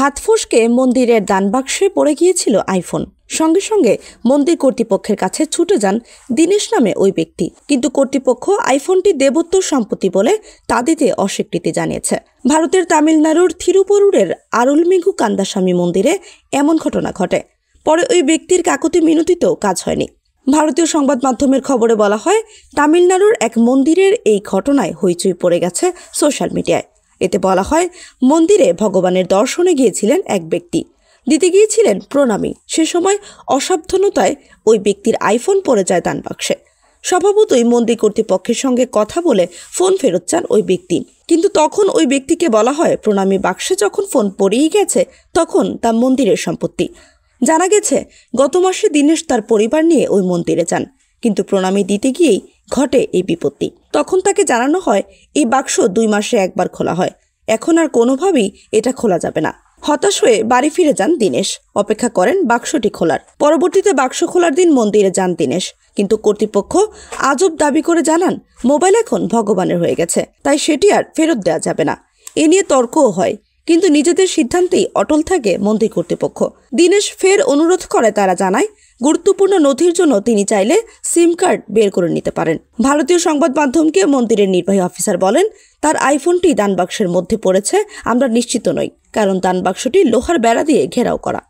হাত ফসকে মন্দিরের দানবাক্সে পড়ে গিয়েছিল আইফোন। সঙ্গে সঙ্গে মন্দির কর্তৃপক্ষের কাছে ছুটে যান দীনেশ নামে ওই ব্যক্তি, কিন্তু কর্তৃপক্ষ আইফোনটি দেবোত্তর সম্পত্তি বলে তা দিতে অস্বীকৃতি জানিয়েছে। ভারতের তামিলনাড়ুর থিরুপরুরের আরুলমিগু কান্দাস্বামী মন্দিরে এমন ঘটনা ঘটে। পরে ওই ব্যক্তির কাকুতি মিনতিতেও কাজ হয়নি। ভারতীয় সংবাদ মাধ্যমের খবরে বলা হয়, তামিলনাড়ুর এক মন্দিরের এই ঘটনায় হইচই পড়ে গেছে সোশ্যাল মিডিয়ায়। এতে বলা হয়, মন্দিরে ভগবানের দর্শনে গিয়েছিলেন এক ব্যক্তি, দিতে গিয়েছিলেন প্রণামী। সে সময় অসাবধানতায় ওই ব্যক্তির আইফোন পড়ে যায় দানবাক্সে। স্বভাবতই মন্দির কর্তৃপক্ষের সঙ্গে কথা বলে ফোন ফেরত চান ওই ব্যক্তি, কিন্তু তখন ওই ব্যক্তিকে বলা হয় প্রণামী বাক্সে যখন ফোন পড়েই গেছে তখন তা মন্দিরের সম্পত্তি। জানা গেছে, গত মাসে দীনেশ তার পরিবার নিয়ে ওই মন্দিরে যান, কিন্তু প্রণামী দিতে গিয়েই ঘটে এই বিপত্তি। তখন তাকে জানানো হয় এই বাক্স 2 মাসে একবার খোলা হয়, এখন আর কোনোভাবেই এটা খোলা যাবে না। হতাশ হয়ে বাড়ি ফিরে যান দীনেশ, অপেক্ষা করেন বাক্সটি খোলার। পরবর্তীতে বাক্স খোলার দিন মন্দিরে যান দীনেশ, কিন্তু কর্তৃপক্ষ আজব দাবি করে জানান মোবাইল এখন ভগবানের হয়ে গেছে, তাই সেটি আর ফেরত দেওয়া যাবে না। এ নিয়ে তর্কও হয়, কিন্তু নিজেদের সিদ্ধান্তেই অটল থাকে মন্দির কর্তৃপক্ষ। দীনেশ ফের অনুরোধ করে তারা জানায় গুরুত্বপূর্ণ নথির জন্য তিনি চাইলে সিম কার্ড বের করে নিতে পারেন। ভারতীয় সংবাদ মাধ্যমকে মন্দিরের নির্বাহী অফিসার বলেন, তার আইফোনটি দানবাক্সের মধ্যে পড়েছে আমরা নিশ্চিত নই, কারণ দানবাক্সটি লোহার বেড়া দিয়ে ঘেরাও করা।